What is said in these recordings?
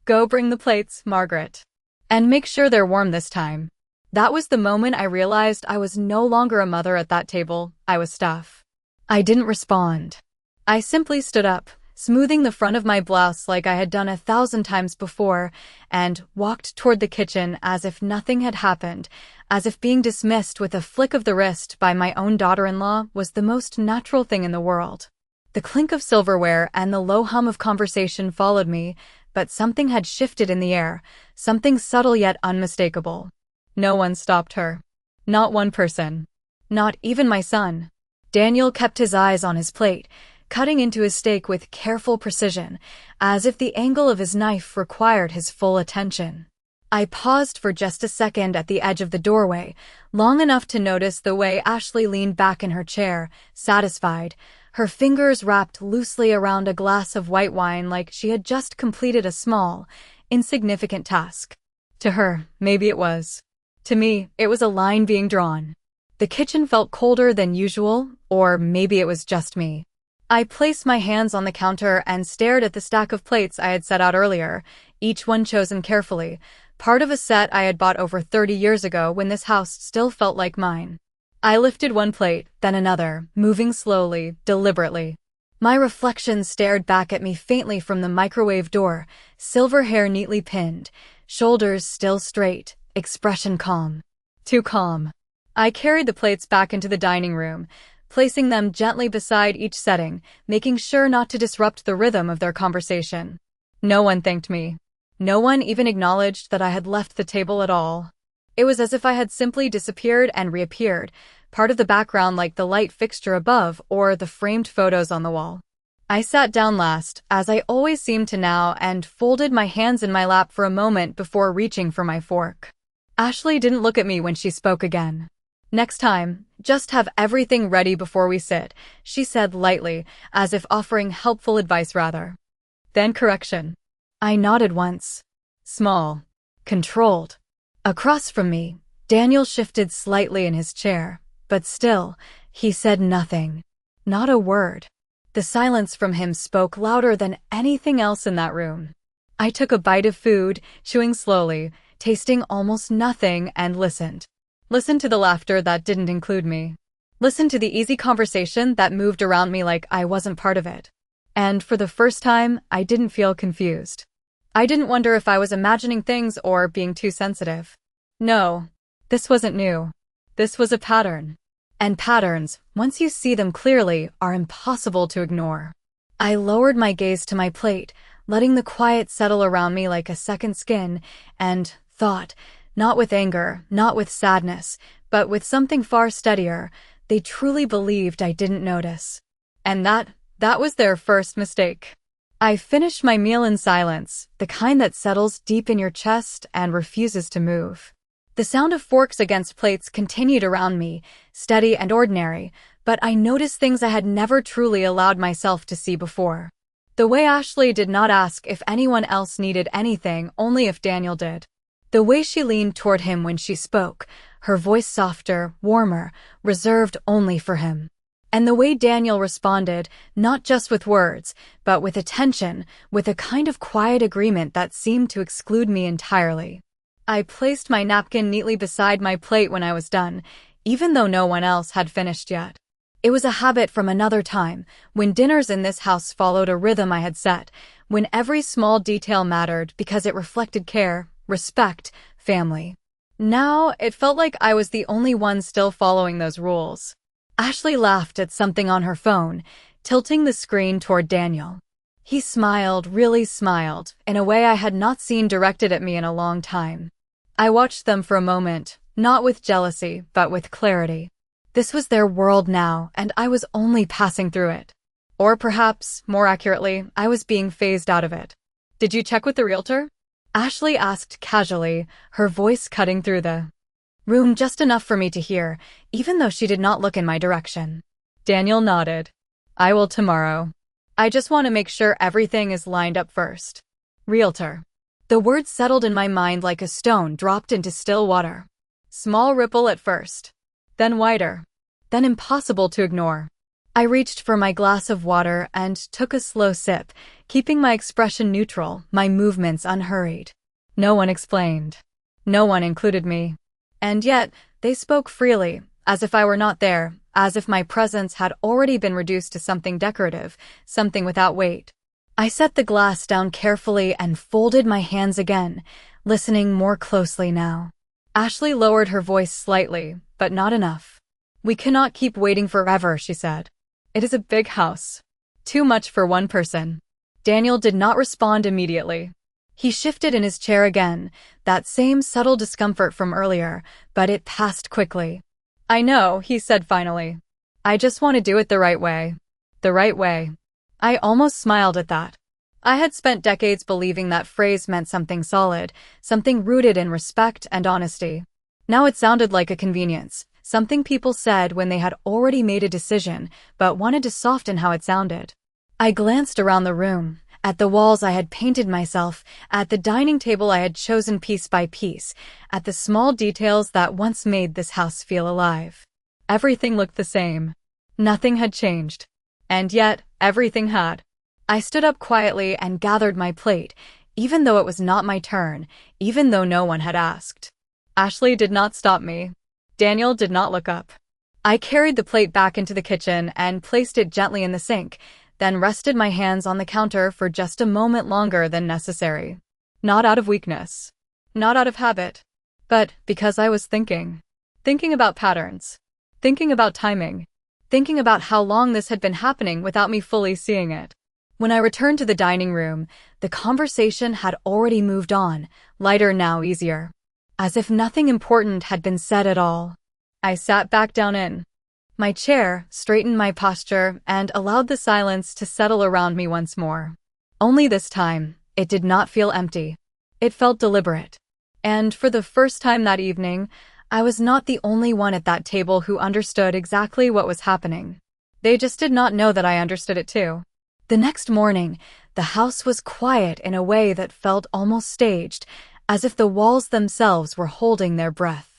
Go bring the plates, Margaret. And make sure they're warm this time. That was the moment I realized I was no longer a mother at that table, I was staff. I didn't respond. I simply stood up, smoothing the front of my blouse like I had done 1,000 times before, and walked toward the kitchen as if nothing had happened, as if being dismissed with a flick of the wrist by my own daughter-in-law was the most natural thing in the world. The clink of silverware and the low hum of conversation followed me, but something had shifted in the air, something subtle yet unmistakable. No one stopped her. Not one person. Not even my son. Daniel kept his eyes on his plate, cutting into his steak with careful precision, as if the angle of his knife required his full attention. I paused for just a second at the edge of the doorway, long enough to notice the way Ashley leaned back in her chair, satisfied, her fingers wrapped loosely around a glass of white wine like she had just completed a small, insignificant task. To her, maybe it was. To me, it was a line being drawn. The kitchen felt colder than usual, or maybe it was just me. I placed my hands on the counter and stared at the stack of plates I had set out earlier, each one chosen carefully, part of a set I had bought over 30 years ago when this house still felt like mine. I lifted one plate, then another, moving slowly, deliberately. My reflection stared back at me faintly from the microwave door, silver hair neatly pinned, shoulders still straight, expression calm. Too calm. I carried the plates back into the dining room, placing them gently beside each setting, making sure not to disrupt the rhythm of their conversation. No one thanked me. No one even acknowledged that I had left the table at all. It was as if I had simply disappeared and reappeared, part of the background like the light fixture above or the framed photos on the wall. I sat down last, as I always seem to now, and folded my hands in my lap for a moment before reaching for my fork. Ashley didn't look at me when she spoke again. Next time, just have everything ready before we sit, she said lightly, as if offering helpful advice rather. Then correction. I nodded once. Small. Controlled. Across from me, Daniel shifted slightly in his chair, but still, he said nothing. Not a word. The silence from him spoke louder than anything else in that room. I took a bite of food, chewing slowly, tasting almost nothing, and listened. Listened to the laughter that didn't include me. Listened to the easy conversation that moved around me like I wasn't part of it. And for the first time, I didn't feel confused. I didn't wonder if I was imagining things or being too sensitive. No, this wasn't new. This was a pattern. And patterns, once you see them clearly, are impossible to ignore. I lowered my gaze to my plate, letting the quiet settle around me like a second skin, and thought, not with anger, not with sadness, but with something far steadier, they truly believed I didn't notice. And that was their first mistake. I finished my meal in silence, the kind that settles deep in your chest and refuses to move. The sound of forks against plates continued around me, steady and ordinary, but I noticed things I had never truly allowed myself to see before. The way Ashley did not ask if anyone else needed anything, only if Daniel did. The way she leaned toward him when she spoke, her voice softer, warmer, reserved only for him. And the way Daniel responded, not just with words, but with attention, with a kind of quiet agreement that seemed to exclude me entirely. I placed my napkin neatly beside my plate when I was done, even though no one else had finished yet. It was a habit from another time, when dinners in this house followed a rhythm I had set, when every small detail mattered because it reflected care, respect, family. Now, it felt like I was the only one still following those rules. Ashley laughed at something on her phone, tilting the screen toward Daniel. He smiled, really smiled, in a way I had not seen directed at me in a long time. I watched them for a moment, not with jealousy, but with clarity. This was their world now, and I was only passing through it. Or perhaps, more accurately, I was being phased out of it. Did you check with the realtor? Ashley asked casually, her voice cutting through the room just enough for me to hear, even though she did not look in my direction. Daniel nodded. I will tomorrow. I just want to make sure everything is lined up first. Realtor. The word settled in my mind like a stone dropped into still water. Small ripple at first. Then wider. Then impossible to ignore. I reached for my glass of water and took a slow sip, keeping my expression neutral, my movements unhurried. No one explained. No one included me. And yet, they spoke freely, as if I were not there, as if my presence had already been reduced to something decorative, something without weight. I set the glass down carefully and folded my hands again, listening more closely now. Ashley lowered her voice slightly, but not enough. "We cannot keep waiting forever," she said. "It is a big house. Too much for one person." Daniel did not respond immediately. He shifted in his chair again, that same subtle discomfort from earlier, but it passed quickly. "I know," he said finally. "I just want to do it the right way." The right way. I almost smiled at that. I had spent decades believing that phrase meant something solid, something rooted in respect and honesty. Now it sounded like a convenience, something people said when they had already made a decision, but wanted to soften how it sounded. I glanced around the room, at the walls I had painted myself, at the dining table I had chosen piece by piece, at the small details that once made this house feel alive. Everything looked the same. Nothing had changed. And yet, everything had. I stood up quietly and gathered my plate, even though it was not my turn, even though no one had asked. Ashley did not stop me. Daniel did not look up. I carried the plate back into the kitchen and placed it gently in the sink, then rested my hands on the counter for just a moment longer than necessary. Not out of weakness. Not out of habit. But because I was thinking. Thinking about patterns. Thinking about timing. Thinking about how long this had been happening without me fully seeing it. When I returned to the dining room, the conversation had already moved on, lighter now, easier. As if nothing important had been said at all. I sat back down in my chair, straightened my posture, and allowed the silence to settle around me once more. Only this time, it did not feel empty. It felt deliberate. And for the first time that evening, I was not the only one at that table who understood exactly what was happening. They just did not know that I understood it too. The next morning, the house was quiet in a way that felt almost staged, as if the walls themselves were holding their breath.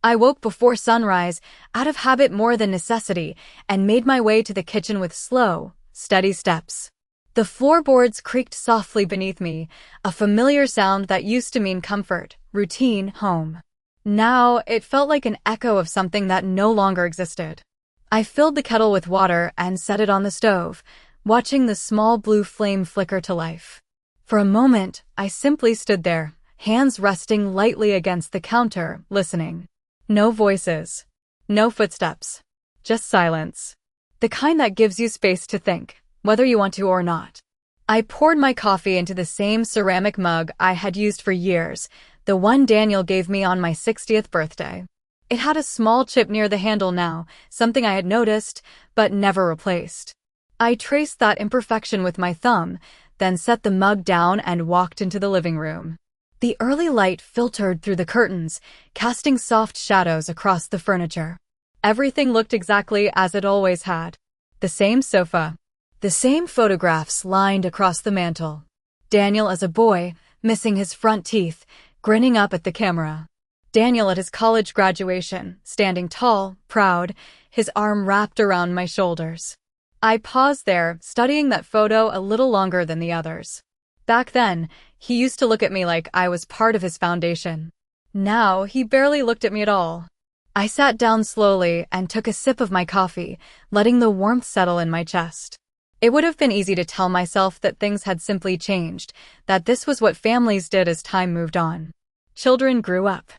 I woke before sunrise, out of habit more than necessity, and made my way to the kitchen with slow, steady steps. The floorboards creaked softly beneath me, a familiar sound that used to mean comfort, routine, home. Now, it felt like an echo of something that no longer existed. I filled the kettle with water and set it on the stove, watching the small blue flame flicker to life. For a moment, I simply stood there, hands resting lightly against the counter, listening. No voices. No footsteps. Just silence. The kind that gives you space to think, whether you want to or not. I poured my coffee into the same ceramic mug I had used for years, the one Daniel gave me on my 60th birthday. It had a small chip near the handle now, something I had noticed, but never replaced. I traced that imperfection with my thumb, then set the mug down and walked into the living room. The early light filtered through the curtains, casting soft shadows across the furniture. Everything looked exactly as it always had. The same sofa. The same photographs lined across the mantel. Daniel as a boy, missing his front teeth, grinning up at the camera. Daniel at his college graduation, standing tall, proud, his arm wrapped around my shoulders. I paused there, studying that photo a little longer than the others. Back then, he used to look at me like I was part of his foundation. Now, he barely looked at me at all. I sat down slowly and took a sip of my coffee, letting the warmth settle in my chest. It would have been easy to tell myself that things had simply changed, that this was what families did as time moved on. Children grew up.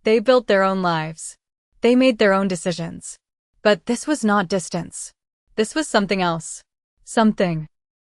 They built their own lives. They made their own decisions. But this was not distance. This was something else. Something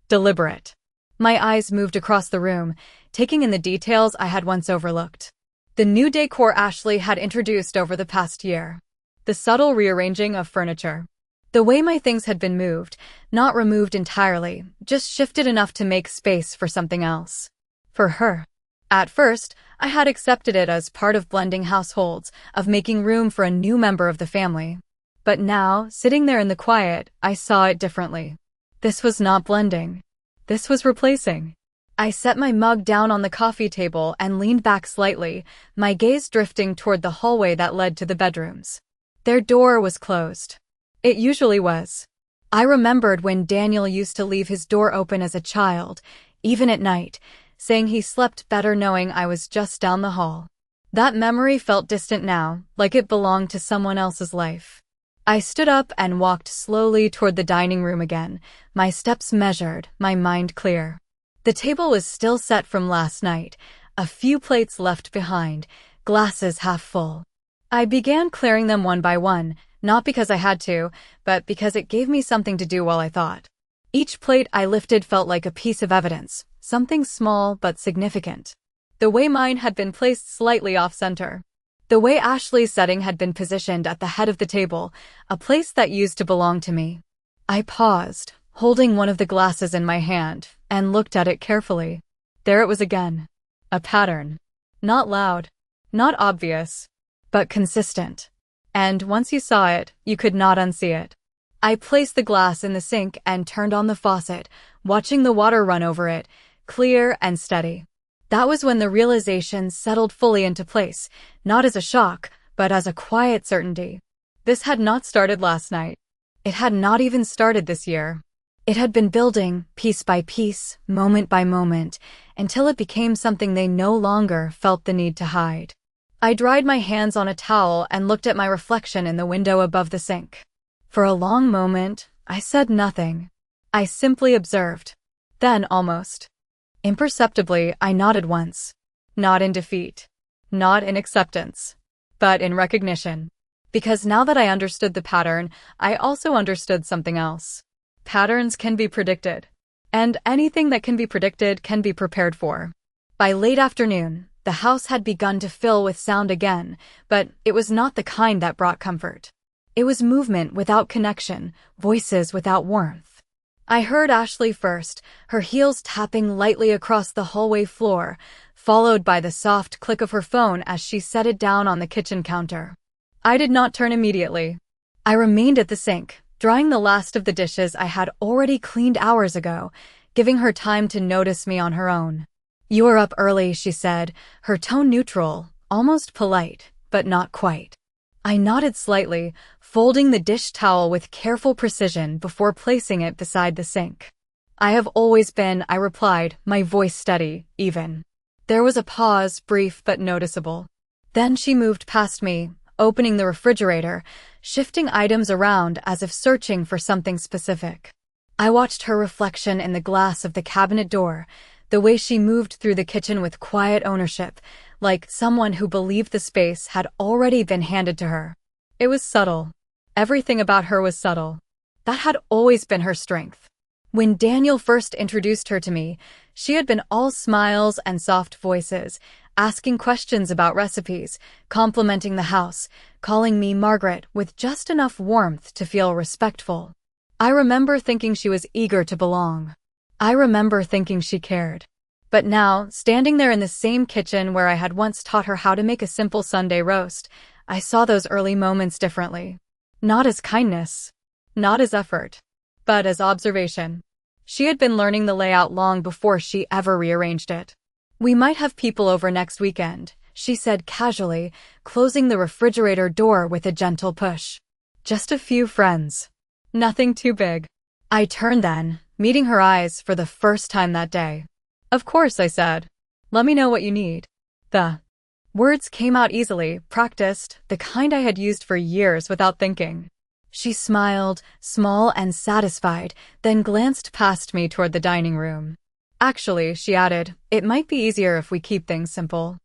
deliberate. My eyes moved across the room, taking in the details I had once overlooked. The new decor Ashley had introduced over the past year. The subtle rearranging of furniture. The way my things had been moved, not removed entirely, just shifted enough to make space for something else. For her. At first, I had accepted it as part of blending households, of making room for a new member of the family. But now, sitting there in the quiet, I saw it differently. This was not blending. This was replacing. I set my mug down on the coffee table and leaned back slightly, my gaze drifting toward the hallway that led to the bedrooms. Their door was closed. It usually was. I remembered when Daniel used to leave his door open as a child, even at night, saying he slept better knowing I was just down the hall. That memory felt distant now, like it belonged to someone else's life. I stood up and walked slowly toward the dining room again, my steps measured, my mind clear. The table was still set from last night, a few plates left behind, glasses half full. I began clearing them one by one, not because I had to, but because it gave me something to do while I thought. Each plate I lifted felt like a piece of evidence, something small but significant. The way mine had been placed slightly off-center. The way Ashley's setting had been positioned at the head of the table, a place that used to belong to me. I paused, holding one of the glasses in my hand, and looked at it carefully. There it was again. A pattern. Not loud, not obvious, but consistent. And once you saw it, you could not unsee it. I placed the glass in the sink and turned on the faucet, watching the water run over it, clear and steady. That was when the realization settled fully into place, not as a shock, but as a quiet certainty. This had not started last night. It had not even started this year. It had been building, piece by piece, moment by moment, until it became something they no longer felt the need to hide. I dried my hands on a towel and looked at my reflection in the window above the sink. For a long moment, I said nothing. I simply observed. Then, almost imperceptibly, I nodded once. Not in defeat. Not in acceptance. But in recognition. Because now that I understood the pattern, I also understood something else. Patterns can be predicted. And anything that can be predicted can be prepared for. By late afternoon, the house had begun to fill with sound again, but it was not the kind that brought comfort. It was movement without connection, voices without warmth. I heard Ashley first, her heels tapping lightly across the hallway floor, followed by the soft click of her phone as she set it down on the kitchen counter. I did not turn immediately. I remained at the sink, drying the last of the dishes I had already cleaned hours ago, giving her time to notice me on her own. "You are up early," she said, her tone neutral, almost polite, but not quite. I nodded slightly, folding the dish towel with careful precision before placing it beside the sink. "I have always been," I replied, my voice steady, even. There was a pause, brief but noticeable. Then she moved past me, opening the refrigerator, shifting items around as if searching for something specific. I watched her reflection in the glass of the cabinet door, the way she moved through the kitchen with quiet ownership, like someone who believed the space had already been handed to her. It was subtle. Everything about her was subtle. That had always been her strength. When Daniel first introduced her to me, she had been all smiles and soft voices, asking questions about recipes, complimenting the house, calling me Margaret with just enough warmth to feel respectful. I remember thinking she was eager to belong. I remember thinking she cared. But now, standing there in the same kitchen where I had once taught her how to make a simple Sunday roast, I saw those early moments differently. Not as kindness. Not as effort. But as observation. She had been learning the layout long before she ever rearranged it. "We might have people over next weekend," she said casually, closing the refrigerator door with a gentle push. "Just a few friends. Nothing too big." I turned then, meeting her eyes for the first time that day. "Of course," I said. "Let me know what you need." The words came out easily, practiced, the kind I had used for years without thinking. She smiled, small and satisfied, then glanced past me toward the dining room. "Actually," she added, "it might be easier if we keep things simple.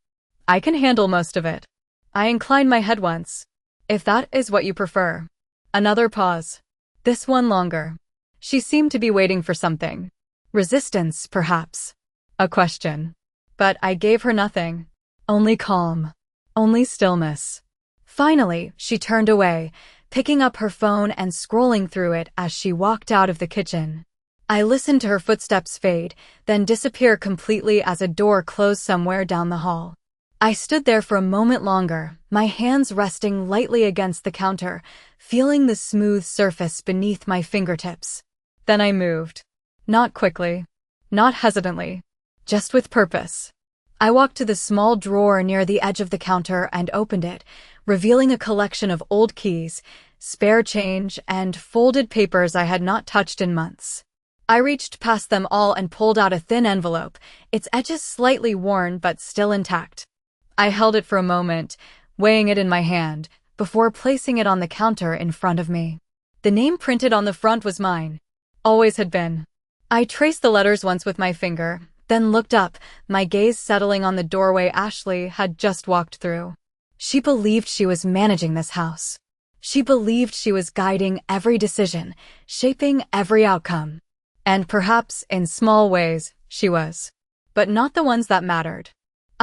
I can handle most of it." I inclined my head once. "If that is what you prefer." Another pause. This one longer. She seemed to be waiting for something. Resistance, perhaps. A question. But I gave her nothing. Only calm. Only stillness. Finally, she turned away, picking up her phone and scrolling through it as she walked out of the kitchen. I listened to her footsteps fade, then disappear completely as a door closed somewhere down the hall. I stood there for a moment longer, my hands resting lightly against the counter, feeling the smooth surface beneath my fingertips. Then I moved. Not quickly. Not hesitantly. Just with purpose. I walked to the small drawer near the edge of the counter and opened it, revealing a collection of old keys, spare change, and folded papers I had not touched in months. I reached past them all and pulled out a thin envelope, its edges slightly worn but still intact. I held it for a moment, weighing it in my hand, before placing it on the counter in front of me. The name printed on the front was mine. Always had been. I traced the letters once with my finger, then looked up, my gaze settling on the doorway Ashley had just walked through. She believed she was managing this house. She believed she was guiding every decision, shaping every outcome. And perhaps, in small ways, she was. But not the ones that mattered.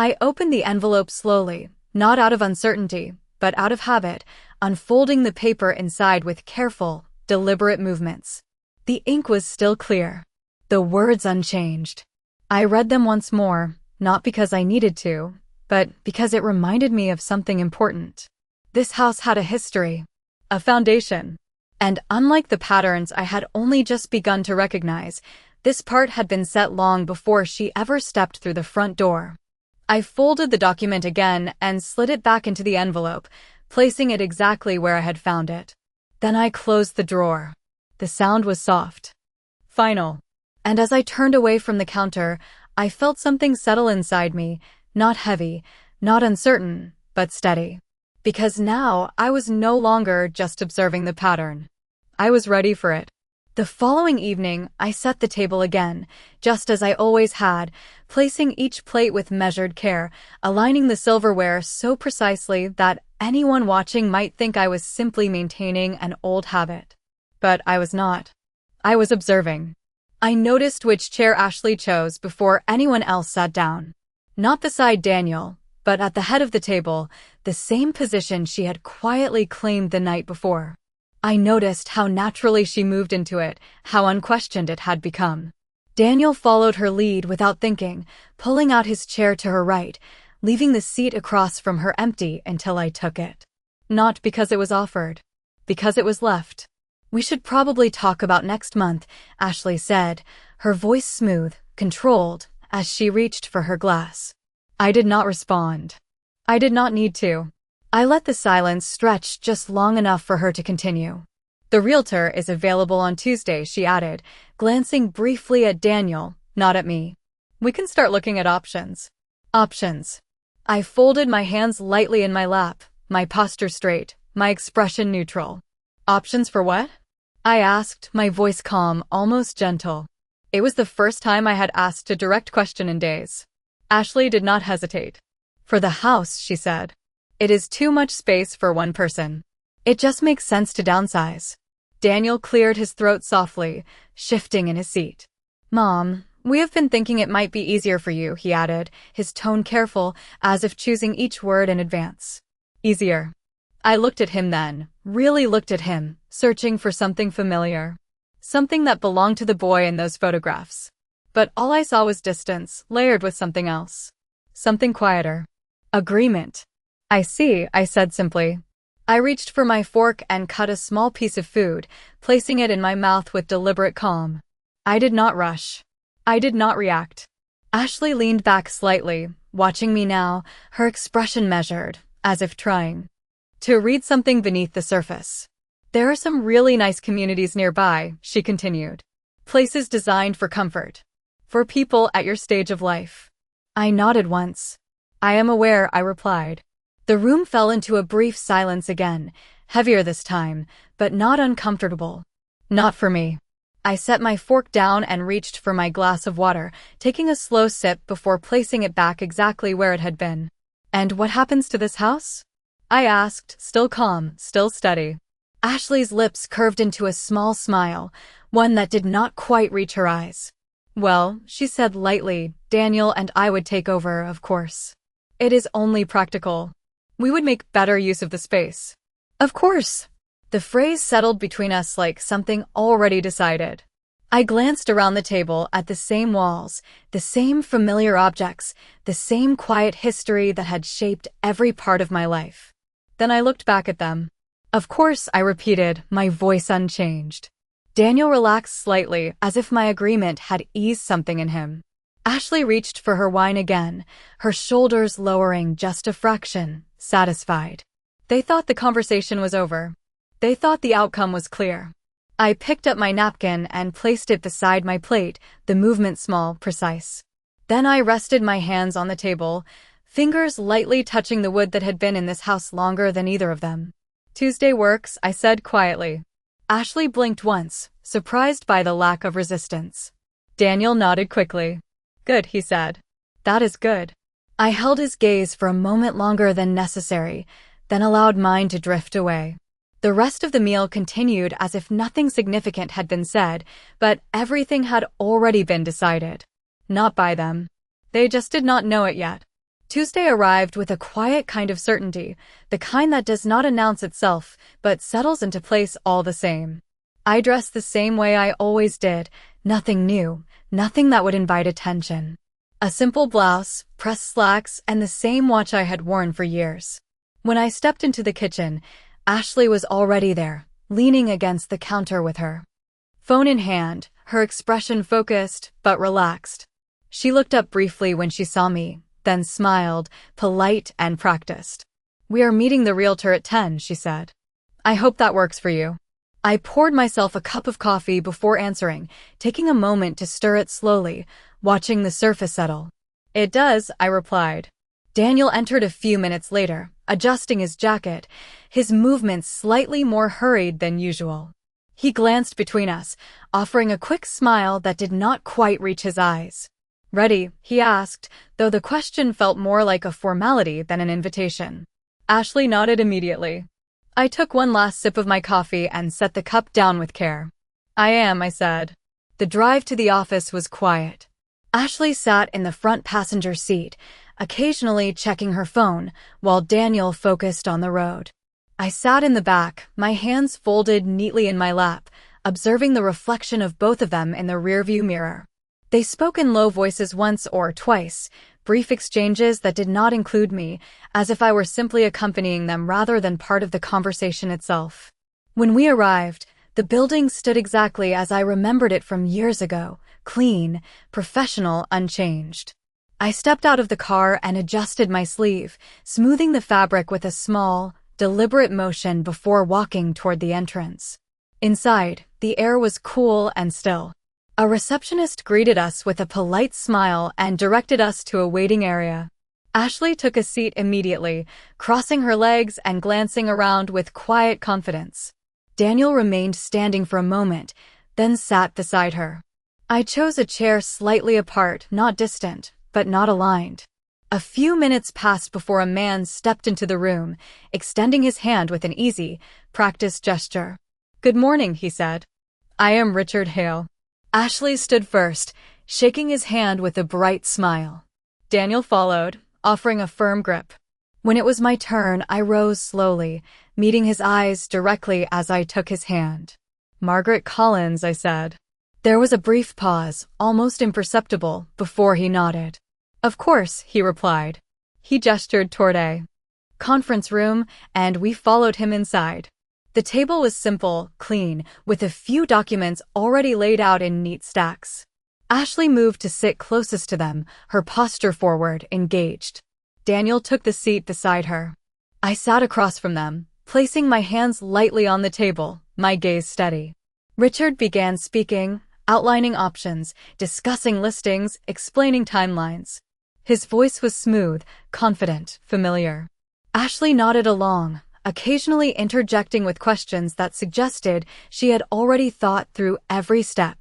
I opened the envelope slowly, not out of uncertainty, but out of habit, unfolding the paper inside with careful, deliberate movements. The ink was still clear. The words unchanged. I read them once more, not because I needed to, but because it reminded me of something important. This house had a history, a foundation. And unlike the patterns I had only just begun to recognize, this part had been set long before she ever stepped through the front door. I folded the document again and slid it back into the envelope, placing it exactly where I had found it. Then I closed the drawer. The sound was soft. Final. And as I turned away from the counter, I felt something settle inside me, not heavy, not uncertain, but steady. Because now I was no longer just observing the pattern. I was ready for it. The following evening, I set the table again, just as I always had, placing each plate with measured care, aligning the silverware so precisely that anyone watching might think I was simply maintaining an old habit. But I was not. I was observing. I noticed which chair Ashley chose before anyone else sat down. Not beside Daniel, but at the head of the table, the same position she had quietly claimed the night before. I noticed how naturally she moved into it, how unquestioned it had become. Daniel followed her lead without thinking, pulling out his chair to her right, leaving the seat across from her empty until I took it. Not because it was offered. Because it was left. "We should probably talk about next month," Ashley said, her voice smooth, controlled, as she reached for her glass. I did not respond. I did not need to. I let the silence stretch just long enough for her to continue. "The realtor is available on Tuesday," she added, glancing briefly at Daniel, not at me. "We can start looking at options." Options. I folded my hands lightly in my lap, my posture straight, my expression neutral. "Options for what?" I asked, my voice calm, almost gentle. It was the first time I had asked a direct question in days. Ashley did not hesitate. "For the house," she said. "It is too much space for one person. It just makes sense to downsize." Daniel cleared his throat softly, shifting in his seat. "Mom, we have been thinking it might be easier for you," he added, his tone careful, as if choosing each word in advance. "Easier." I looked at him then, really looked at him, searching for something familiar. Something that belonged to the boy in those photographs. But all I saw was distance, layered with something else. Something quieter. Agreement. "I see," I said simply. I reached for my fork and cut a small piece of food, placing it in my mouth with deliberate calm. I did not rush. I did not react. Ashley leaned back slightly, watching me now, her expression measured, as if trying to read something beneath the surface. "There are some really nice communities nearby," she continued. "Places designed for comfort. For people at your stage of life." I nodded once. "I am aware," I replied. The room fell into a brief silence again, heavier this time, but not uncomfortable. Not for me. I set my fork down and reached for my glass of water, taking a slow sip before placing it back exactly where it had been. "And what happens to this house?" I asked, still calm, still steady. Ashley's lips curved into a small smile, one that did not quite reach her eyes. "Well," she said lightly, "Daniel and I would take over, of course. It is only practical. We would make better use of the space." "Of course." The phrase settled between us like something already decided. I glanced around the table at the same walls, the same familiar objects, the same quiet history that had shaped every part of my life. Then I looked back at them. "Of course," I repeated, my voice unchanged. Daniel relaxed slightly, as if my agreement had eased something in him. Ashley reached for her wine again, her shoulders lowering just a fraction, satisfied. They thought the conversation was over. They thought the outcome was clear. I picked up my napkin and placed it beside my plate, the movement small, precise. Then I rested my hands on the table, fingers lightly touching the wood that had been in this house longer than either of them. "Tuesday works," I said quietly. Ashley blinked once, surprised by the lack of resistance. Daniel nodded quickly. "Good," he said. "That is good." I held his gaze for a moment longer than necessary, then allowed mine to drift away. The rest of the meal continued as if nothing significant had been said, but everything had already been decided. Not by them. They just did not know it yet. Tuesday arrived with a quiet kind of certainty, the kind that does not announce itself, but settles into place all the same. I dressed the same way I always did, nothing new, nothing that would invite attention. A simple blouse, pressed slacks, and the same watch I had worn for years. When I stepped into the kitchen, Ashley was already there, leaning against the counter with her phone in hand, her expression focused but relaxed. She looked up briefly when she saw me, then smiled, polite and practiced. "We are meeting the realtor at 10, she said. "I hope that works for you." I poured myself a cup of coffee before answering, taking a moment to stir it slowly, watching the surface settle. "It does," I replied. Daniel entered a few minutes later, adjusting his jacket, his movements slightly more hurried than usual. He glanced between us, offering a quick smile that did not quite reach his eyes. "Ready?" he asked, though the question felt more like a formality than an invitation. Ashley nodded immediately. I took one last sip of my coffee and set the cup down with care. "I am," I said. The drive to the office was quiet. Ashley sat in the front passenger seat, occasionally checking her phone, while Daniel focused on the road. I sat in the back, my hands folded neatly in my lap, observing the reflection of both of them in the rearview mirror. They spoke in low voices once or twice, brief exchanges that did not include me, as if I were simply accompanying them rather than part of the conversation itself. When we arrived, the building stood exactly as I remembered it from years ago, clean, professional, unchanged. I stepped out of the car and adjusted my sleeve, smoothing the fabric with a small, deliberate motion before walking toward the entrance. Inside, the air was cool and still. A receptionist greeted us with a polite smile and directed us to a waiting area. Ashley took a seat immediately, crossing her legs and glancing around with quiet confidence. Daniel remained standing for a moment, then sat beside her. I chose a chair slightly apart, not distant, but not aligned. A few minutes passed before a man stepped into the room, extending his hand with an easy, practiced gesture. "Good morning," he said. "I am Richard Hale." Ashley stood first, shaking his hand with a bright smile. Daniel followed, offering a firm grip. When it was my turn, I rose slowly, meeting his eyes directly as I took his hand. "Margaret Collins," I said. There was a brief pause, almost imperceptible, before he nodded. "Of course," he replied. He gestured toward a conference room, and we followed him inside. The table was simple, clean, with a few documents already laid out in neat stacks. Ashley moved to sit closest to them, her posture forward, engaged. Daniel took the seat beside her. I sat across from them, placing my hands lightly on the table, my gaze steady. Richard began speaking, outlining options, discussing listings, explaining timelines. His voice was smooth, confident, familiar. Ashley nodded along, occasionally interjecting with questions that suggested she had already thought through every step.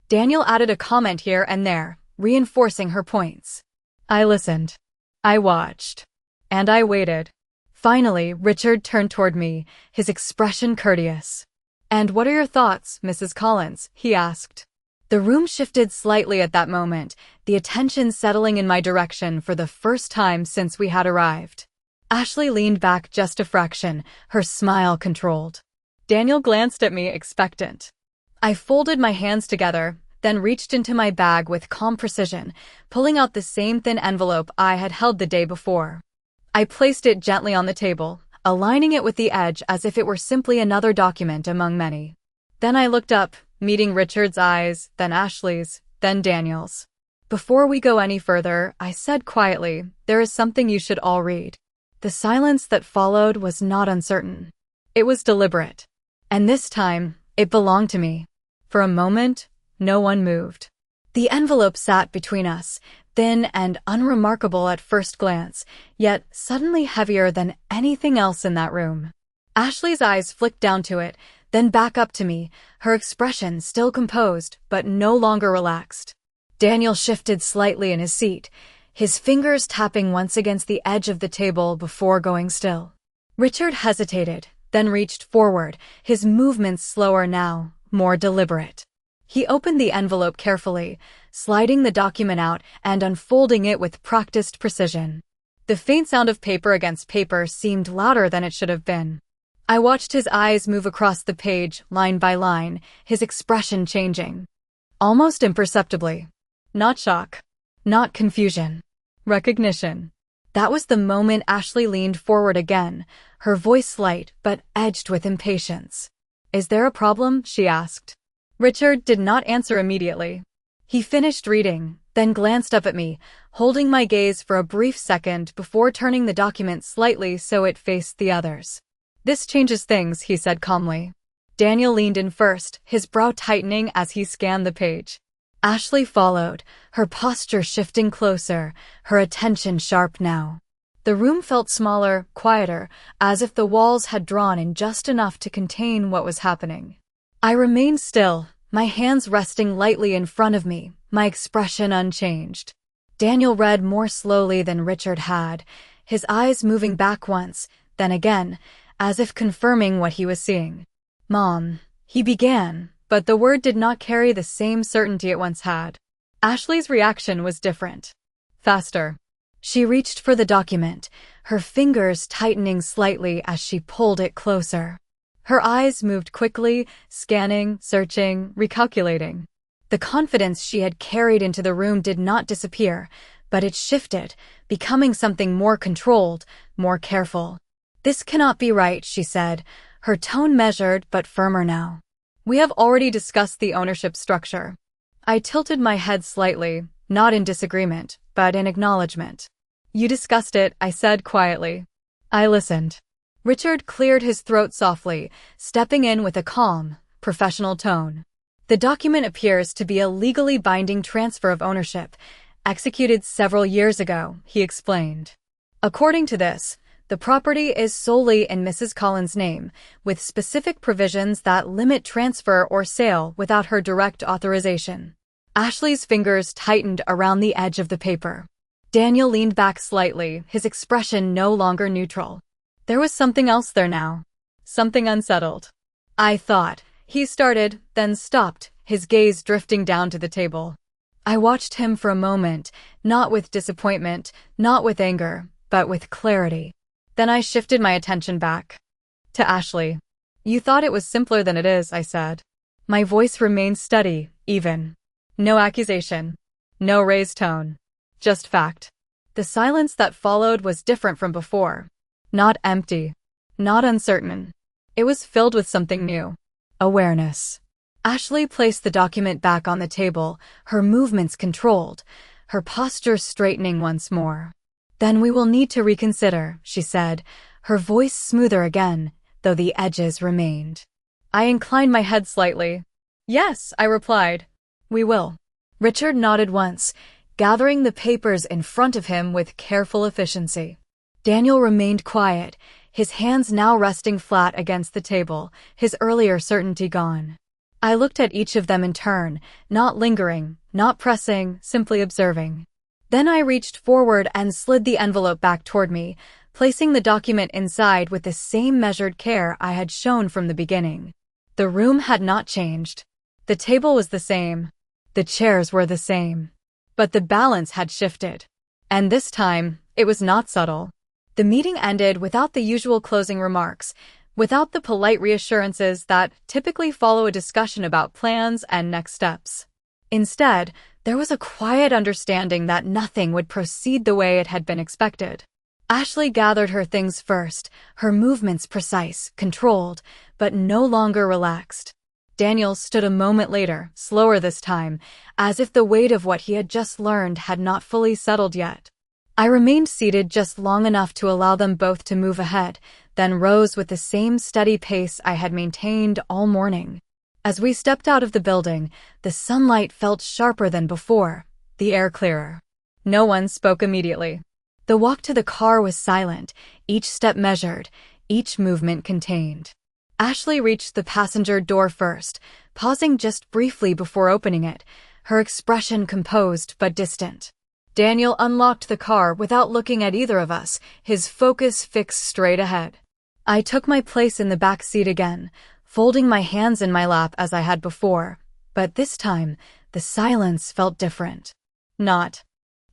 Daniel added a comment here and there, reinforcing her points. I listened. I watched. And I waited. Finally, Richard turned toward me, his expression courteous. "And what are your thoughts, Mrs. Collins?" he asked. The room shifted slightly at that moment, the attention settling in my direction for the first time since we had arrived. Ashley leaned back just a fraction, her smile controlled. Daniel glanced at me, expectant. I folded my hands together, then reached into my bag with calm precision, pulling out the same thin envelope I had held the day before. I placed it gently on the table, aligning it with the edge as if it were simply another document among many. Then I looked up, meeting Richard's eyes, then Ashley's, then Daniel's. "Before we go any further," I said quietly, "there is something you should all read." The silence that followed was not uncertain. It was deliberate. And this time, it belonged to me. For a moment, no one moved. The envelope sat between us, thin and unremarkable at first glance, yet suddenly heavier than anything else in that room. Ashley's eyes flicked down to it, then back up to me, her expression still composed, but no longer relaxed. Daniel shifted slightly in his seat, his fingers tapping once against the edge of the table before going still. Richard hesitated, then reached forward, his movements slower now, more deliberate. He opened the envelope carefully, sliding the document out and unfolding it with practiced precision. The faint sound of paper against paper seemed louder than it should have been. I watched his eyes move across the page, line by line, his expression changing. Almost imperceptibly. Not shock. Not confusion. Recognition. That was the moment Ashley leaned forward again, her voice light but edged with impatience. "Is there a problem?" she asked. Richard did not answer immediately. He finished reading, then glanced up at me, holding my gaze for a brief second before turning the document slightly so it faced the others. "This changes things," he said calmly. Daniel leaned in first, his brow tightening as he scanned the page. Ashley followed, her posture shifting closer, her attention sharp now. The room felt smaller, quieter, as if the walls had drawn in just enough to contain what was happening. I remained still, my hands resting lightly in front of me, my expression unchanged. Daniel read more slowly than Richard had, his eyes moving back once, then again, as if confirming what he was seeing. "Mom," he began, but the word did not carry the same certainty it once had. Ashley's reaction was different. Faster. She reached for the document, her fingers tightening slightly as she pulled it closer. Her eyes moved quickly, scanning, searching, recalculating. The confidence she had carried into the room did not disappear, but it shifted, becoming something more controlled, more careful. "This cannot be right," she said, her tone measured but firmer now. "We have already discussed the ownership structure." I tilted my head slightly, not in disagreement, but in acknowledgement. "You discussed it," I said quietly. I listened. Richard cleared his throat softly, stepping in with a calm, professional tone. "The document appears to be a legally binding transfer of ownership, executed several years ago," he explained. "According to this, the property is solely in Mrs. Collins' name, with specific provisions that limit transfer or sale without her direct authorization." Ashley's fingers tightened around the edge of the paper. Daniel leaned back slightly, his expression no longer neutral. There was something else there now. Something unsettled. "I thought," he started, then stopped, his gaze drifting down to the table. I watched him for a moment, not with disappointment, not with anger, but with clarity. Then I shifted my attention back to Ashley. "You thought it was simpler than it is," I said. My voice remained steady, even. No accusation. No raised tone. Just fact. The silence that followed was different from before. Not empty. Not uncertain. It was filled with something new. Awareness. Ashley placed the document back on the table, her movements controlled, her posture straightening once more. "Then we will need to reconsider," she said, her voice smoother again, though the edges remained. I inclined my head slightly. "Yes," I replied. "We will." Richard nodded once, gathering the papers in front of him with careful efficiency. Daniel remained quiet, his hands now resting flat against the table, his earlier certainty gone. I looked at each of them in turn, not lingering, not pressing, simply observing. Then I reached forward and slid the envelope back toward me, placing the document inside with the same measured care I had shown from the beginning. The room had not changed. The table was the same. The chairs were the same. But the balance had shifted. And this time, it was not subtle. The meeting ended without the usual closing remarks, without the polite reassurances that typically follow a discussion about plans and next steps. Instead, there was a quiet understanding that nothing would proceed the way it had been expected. Ashley gathered her things first, her movements precise, controlled, but no longer relaxed. Daniel stood a moment later, slower this time, as if the weight of what he had just learned had not fully settled yet. I remained seated just long enough to allow them both to move ahead, then rose with the same steady pace I had maintained all morning. As we stepped out of the building, the sunlight felt sharper than before, the air clearer. No one spoke immediately. The walk to the car was silent, each step measured, each movement contained. Ashley reached the passenger door first, pausing just briefly before opening it, her expression composed but distant. Daniel unlocked the car without looking at either of us, his focus fixed straight ahead. I took my place in the back seat again, folding my hands in my lap as I had before, but this time, the silence felt different. Not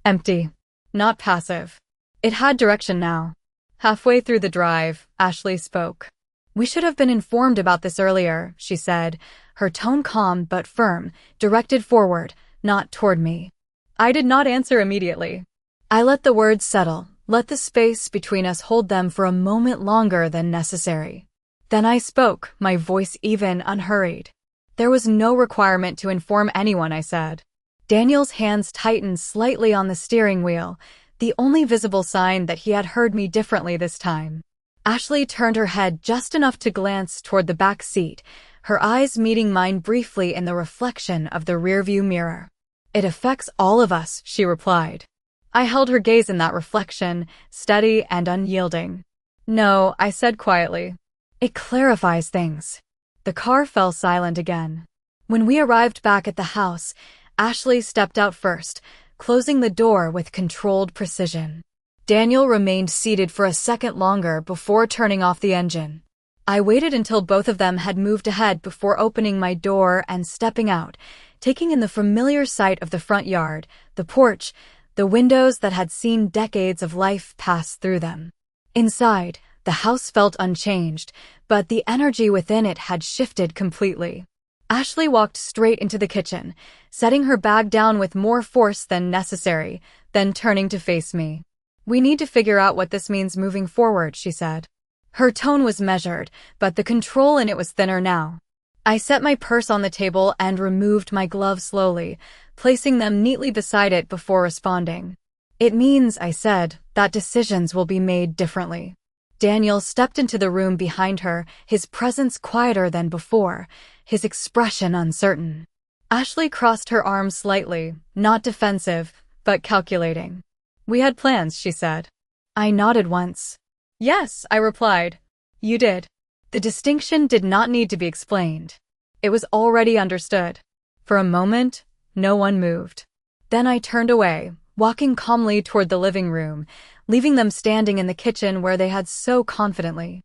empty. Not passive. It had direction now. Halfway through the drive, Ashley spoke. "We should have been informed about this earlier," she said, her tone calm but firm, directed forward, not toward me. I did not answer immediately. I let the words settle, let the space between us hold them for a moment longer than necessary. Then I spoke, my voice even, unhurried. "There was no requirement to inform anyone," I said. Daniel's hands tightened slightly on the steering wheel, the only visible sign that he had heard me differently this time. Ashley turned her head just enough to glance toward the back seat, her eyes meeting mine briefly in the reflection of the rearview mirror. "It affects all of us," she replied. I held her gaze in that reflection, steady and unyielding. "No," I said quietly. "It clarifies things." The car fell silent again. When we arrived back at the house, Ashley stepped out first, closing the door with controlled precision. Daniel remained seated for a second longer before turning off the engine. I waited until both of them had moved ahead before opening my door and stepping out, taking in the familiar sight of the front yard, the porch, the windows that had seen decades of life pass through them. Inside, the house felt unchanged, but the energy within it had shifted completely. Ashley walked straight into the kitchen, setting her bag down with more force than necessary, then turning to face me. "We need to figure out what this means moving forward," she said. Her tone was measured, but the control in it was thinner now. I set my purse on the table and removed my gloves slowly, placing them neatly beside it before responding. "It means," I said, "that decisions will be made differently." Daniel stepped into the room behind her, his presence quieter than before, his expression uncertain. Ashley crossed her arms slightly, not defensive, but calculating. "We had plans," she said. I nodded once. "Yes," I replied. "You did." The distinction did not need to be explained. It was already understood. For a moment, no one moved. Then I turned away, walking calmly toward the living room, leaving them standing in the kitchen where they had so confidently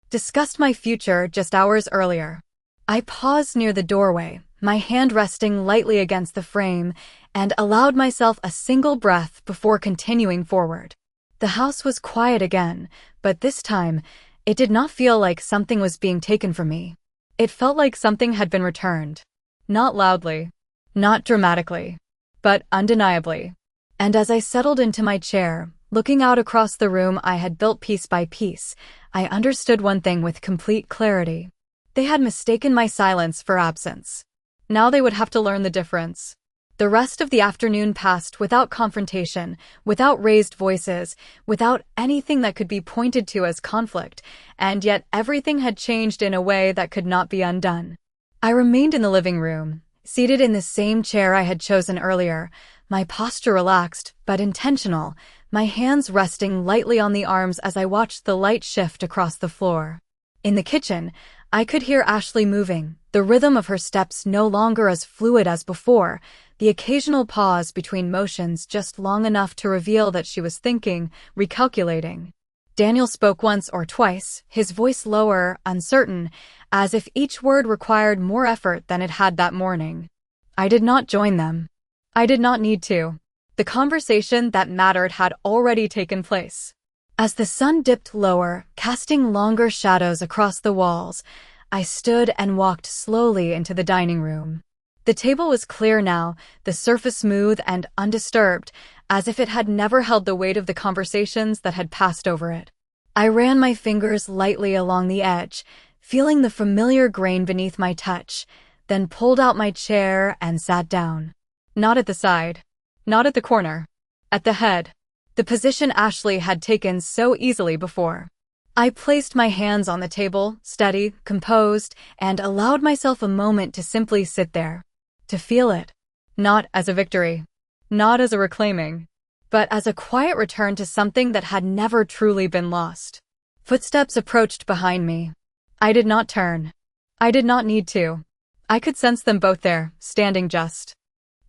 discussed my future just hours earlier. I paused near the doorway, my hand resting lightly against the frame, and allowed myself a single breath before continuing forward. The house was quiet again, but this time, it did not feel like something was being taken from me. It felt like something had been returned. Not loudly, not dramatically, but undeniably. And as I settled into my chair, looking out across the room I had built piece by piece, I understood one thing with complete clarity. They had mistaken my silence for absence. Now they would have to learn the difference. The rest of the afternoon passed without confrontation, without raised voices, without anything that could be pointed to as conflict, and yet everything had changed in a way that could not be undone. I remained in the living room, seated in the same chair I had chosen earlier, my posture relaxed but intentional, my hands resting lightly on the arms as I watched the light shift across the floor. In the kitchen, I could hear Ashley moving, the rhythm of her steps no longer as fluid as before, the occasional pause between motions just long enough to reveal that she was thinking, recalculating. Daniel spoke once or twice, his voice lower, uncertain, as if each word required more effort than it had that morning. I did not join them. I did not need to. The conversation that mattered had already taken place. As the sun dipped lower, casting longer shadows across the walls, I stood and walked slowly into the dining room. The table was clear now, the surface smooth and undisturbed, as if it had never held the weight of the conversations that had passed over it. I ran my fingers lightly along the edge, feeling the familiar grain beneath my touch, then pulled out my chair and sat down. Not at the side. Not at the corner. At the head. the position Ashley had taken so easily before. I placed my hands on the table, steady, composed, and allowed myself a moment to simply sit there. To feel it. Not as a victory. Not as a reclaiming. But as a quiet return to something that had never truly been lost. Footsteps approached behind me. I did not turn. I did not need to. I could sense them both there, standing just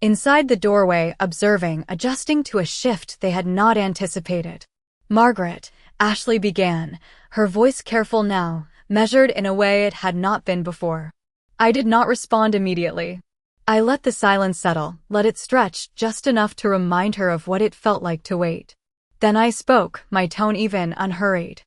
inside the doorway, observing, adjusting to a shift they had not anticipated. "Margaret," Ashley began, her voice careful now, measured in a way it had not been before. I did not respond immediately. I let the silence settle, let it stretch just enough to remind her of what it felt like to wait. Then I spoke, my tone even, unhurried.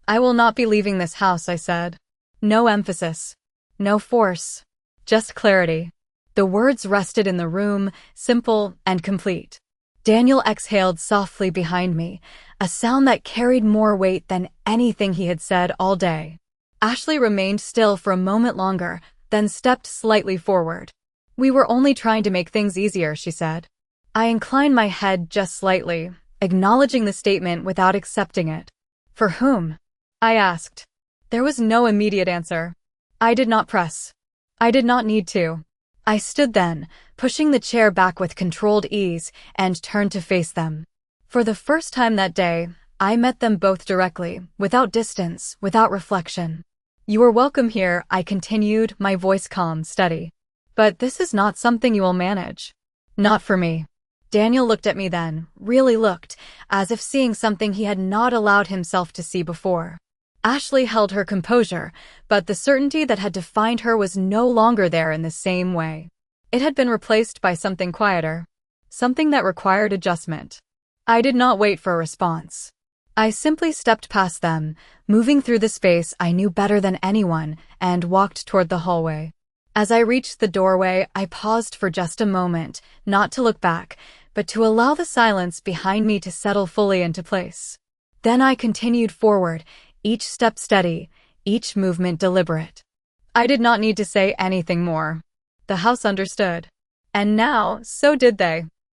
"I will not be leaving this house," I said. No emphasis. No force. Just clarity. The words rested in the room, simple and complete. Daniel exhaled softly behind me, a sound that carried more weight than anything he had said all day. Ashley remained still for a moment longer, then stepped slightly forward. "We were only trying to make things easier," she said. I inclined my head just slightly, acknowledging the statement without accepting it. "For whom?" I asked. There was no immediate answer. I did not press. I did not need to. I stood then, pushing the chair back with controlled ease, and turned to face them. For the first time that day, I met them both directly, without distance, without reflection. "You are welcome here," I continued, my voice calm, steady. "But this is not something you will manage." "Not for me." Daniel looked at me then, really looked, as if seeing something he had not allowed himself to see before. Ashley held her composure, but the certainty that had defined her was no longer there in the same way. It had been replaced by something quieter, something that required adjustment. I did not wait for a response. I simply stepped past them, moving through the space I knew better than anyone, and walked toward the hallway. As I reached the doorway, I paused for just a moment, not to look back, but to allow the silence behind me to settle fully into place. Then I continued forward, each step steady, each movement deliberate. I did not need to say anything more. The house understood. And now, so did they.